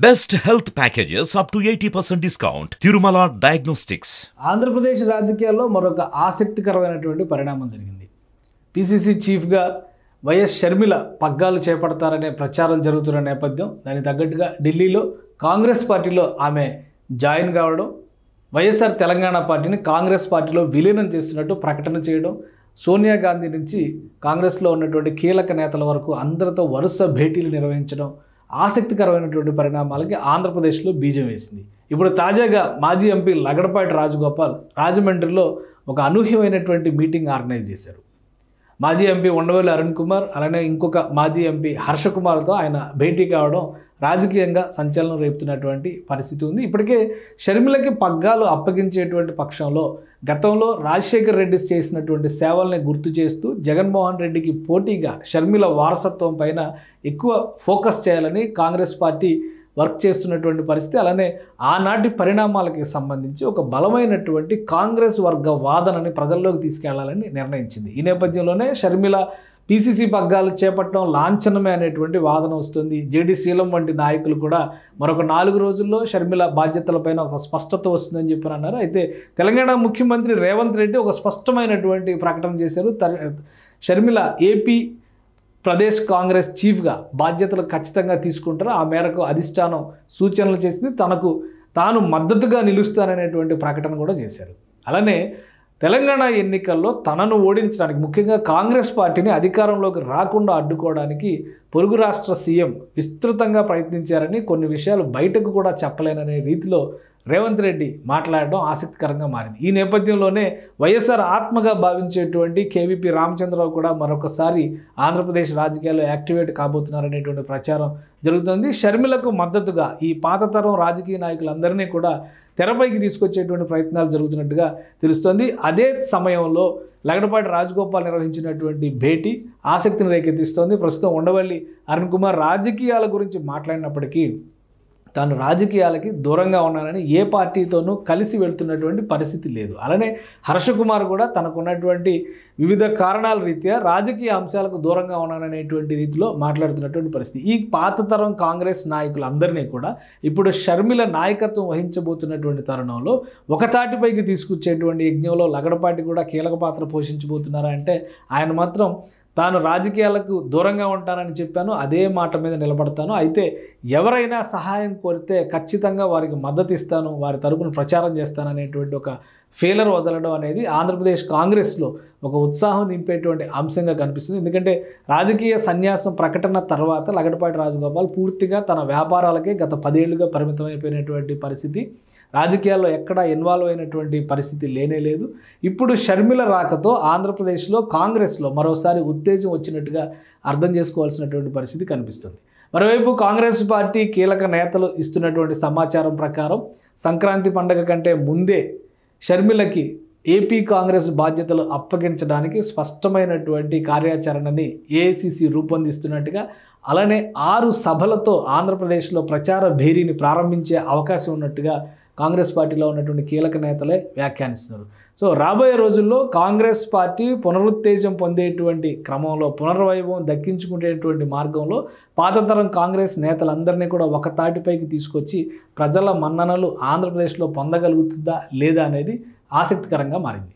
Best health packages up to 80% discount. Tirumala Diagnostics. Andhra Pradesh రాజకీయాల్లో మరొక ఆసక్తికరమైనటువంటి పరిణామం జరిగింది. పిసిసి చీఫ్గా వైఎస్ షర్మిల పగ్గాలు చేపడతారనే ప్రచారం జరుగుతున్న నేపథ్యం, దానికి తగ్గట్టుగా ఢిల్లీలో కాంగ్రెస్ పార్టీలో ఆమె జాయిన్ కావడం, వైఎస్ఆర్ తెలంగాణ పార్టీని కాంగ్రెస్ పార్టీలో విలీనం చేస్తున్నట్టు ప్రకటన చేయడం, సోనియా గాంధీ నుంచి కాంగ్రెస్లో ఉన్నటువంటి కీలక నేతల వరకు అందరితో వరుస భేటీలు నిర్వహించడం ఆసక్తికరమైనటువంటి పరిణామాలకి ఆంధ్రప్రదేశ్లో బీజం వేసింది. ఇప్పుడు తాజాగా మాజీ ఎంపీ లగడపాటి రాజగోపాల్ రాజమండ్రిలో ఒక అనూహ్యమైనటువంటి మీటింగ్ ఆర్గనైజ్ చేశారు. మాజీ ఎంపీ ఉండవల్లి అరుణ్ కుమార్, అలానే ఇంకొక మాజీ ఎంపీ హర్ష కుమార్తో ఆయన భేటీ కావడం రాజకీయంగా సంచలనం రేపుతున్నటువంటి పరిస్థితి ఉంది. ఇప్పటికే షర్మిలకి పగ్గాలు అప్పగించేటువంటి పక్షంలో గతంలో రాజశేఖర్ రెడ్డి చేసినటువంటి సేవల్ని గుర్తు చేస్తూ జగన్మోహన్ రెడ్డికి పోటీగా షర్మిల వారసత్వం పైన ఎక్కువ ఫోకస్ చేయాలని కాంగ్రెస్ పార్టీ వర్క్ చేస్తున్నటువంటి పరిస్థితి. అలానే ఆనాటి పరిణామాలకి సంబంధించి ఒక బలమైనటువంటి కాంగ్రెస్ వర్గ వాదనని ప్రజల్లోకి తీసుకెళ్లాలని నిర్ణయించింది. ఈ నేపథ్యంలోనే షర్మిల పిసిసి పగ్గాలు చేపట్టడం లాంఛనమే అనేటువంటి వాదన వస్తుంది. జేడి శీలం వంటి నాయకులు కూడా మరొక 4 రోజుల్లో షర్మిల బాధ్యతలపైన ఒక స్పష్టత వస్తుందని చెప్పి అన్నారు. అయితే తెలంగాణ ముఖ్యమంత్రి రేవంత్ రెడ్డి ఒక స్పష్టమైనటువంటి ప్రకటన చేశారు. షర్మిల ఏపీ ప్రదేశ్ కాంగ్రెస్ చీఫ్గా బాధ్యతలు ఖచ్చితంగా తీసుకుంటారు. ఆ మేరకు అధిష్టానం సూచనలు చేసింది. తాను మద్దతుగా నిలుస్తాననేటువంటి ప్రకటన కూడా చేశారు. అలానే తెలంగాణ ఎన్నికల్లో తనను ఓడించడానికి, ముఖ్యంగా కాంగ్రెస్ పార్టీని అధికారంలోకి రాకుండా అడ్డుకోవడానికి పొరుగు రాష్ట్ర సీఎం విస్తృతంగా ప్రయత్నించారని, కొన్ని విషయాలు బయటకు కూడా చెప్పలేననే రీతిలో రేవంత్ రెడ్డి మాట్లాడడం ఆసక్తికరంగా మారింది. ఈ నేపథ్యంలోనే వైఎస్ఆర్ ఆత్మగా భావించేటువంటి కేవీపీ రామచంద్రరావు కూడా మరొకసారి ఆంధ్రప్రదేశ్ రాజకీయాల్లో యాక్టివేట్ కాబోతున్నారనేటువంటి ప్రచారం జరుగుతుంది. షర్మిలకు మద్దతుగా ఈ పాత తరం రాజకీయ నాయకులందరినీ కూడా తెరపైకి తీసుకొచ్చేటువంటి ప్రయత్నాలు జరుగుతున్నట్టుగా తెలుస్తోంది. అదే సమయంలో లగడపాటి రాజగోపాల్ నిర్వహించినటువంటి భేటీ ఆసక్తిని రేకెత్తిస్తోంది. ప్రస్తుతం ఉండవల్లి అరుణ్ కుమార్ రాజకీయాల గురించి మాట్లాడినప్పటికీ తాను రాజకీయాలకి దూరంగా ఉన్నానని, ఏ పార్టీతోనూ కలిసి వెళ్తున్నటువంటి పరిస్థితి లేదు. అలానే హర్ష కుమార్ కూడా తనకున్నటువంటి వివిధ కారణాల రీత్యా రాజకీయ అంశాలకు దూరంగా ఉన్నాననేటువంటి రీతిలో మాట్లాడుతున్నటువంటి పరిస్థితి. ఈ పాత తరం కాంగ్రెస్ నాయకులందరినీ కూడా ఇప్పుడు షర్మిల నాయకత్వం వహించబోతున్నటువంటి తరుణంలో ఒక తాటిపైకి తీసుకొచ్చేటువంటి యజ్ఞంలో లగడపాటి కూడా కీలక పాత్ర పోషించబోతున్నారా అంటే, ఆయన మాత్రం తాను రాజకీయాలకు దూరంగా ఉంటానని చెప్పాను, అదే మాట మీద నిలబడతాను, అయితే ఎవరైనా సహాయం కోరితే ఖచ్చితంగా వారికి మద్దతు ఇస్తాను, వారి తరపున ప్రచారం చేస్తాను అనేటువంటి ఒక ఫీలర్ వదలడం అనేది ఆంధ్రప్రదేశ్ కాంగ్రెస్లో ఒక ఉత్సాహం నింపేటువంటి అంశంగా కనిపిస్తుంది. ఎందుకంటే రాజకీయ సన్యాసం ప్రకటన తర్వాత లగడపాటి రాజగోపాల్ పూర్తిగా తన వ్యాపారాలకే గత 10 ఏళ్లుగా పరిమితమైపోయినటువంటి పరిస్థితి, రాజకీయాల్లో ఎక్కడా ఇన్వాల్వ్ అయినటువంటి పరిస్థితి లేనేలేదు. ఇప్పుడు షర్మిల రాకతో ఆంధ్రప్రదేశ్లో కాంగ్రెస్లో మరోసారి ఉత్తేజం వచ్చినట్టుగా అర్థం చేసుకోవాల్సినటువంటి పరిస్థితి కనిపిస్తుంది. మరోవైపు కాంగ్రెస్ పార్టీ కీలక నేతలు ఇస్తున్నటువంటి సమాచారం ప్రకారం సంక్రాంతి పండుగ కంటే ముందే షర్మిలకి ఏపీ కాంగ్రెస్ బాధ్యతలు అప్పగించడానికి స్పష్టమైనటువంటి కార్యాచరణని ఏఐసిసి రూపొందిస్తున్నట్టుగా, అలానే 6 సభలతో ఆంధ్రప్రదేశ్లో ప్రచార భేరీని ప్రారంభించే అవకాశం ఉన్నట్టుగా కాంగ్రెస్ పార్టీలో ఉన్నటువంటి కీలక నేతలే వ్యాఖ్యానిస్తున్నారు. సో రాబోయే రోజుల్లో కాంగ్రెస్ పార్టీ పునరుత్తేజం పొందేటువంటి క్రమంలో, పునర్వైభవం దక్కించుకునేటువంటి మార్గంలో పాతతరం కాంగ్రెస్ నేతలందరినీ కూడా ఒక తాటిపైకి తీసుకొచ్చి ప్రజల మన్ననలు ఆంధ్రప్రదేశ్లో పొందగలుగుతుందా లేదా అనేది ఆసక్తికరంగా మారింది.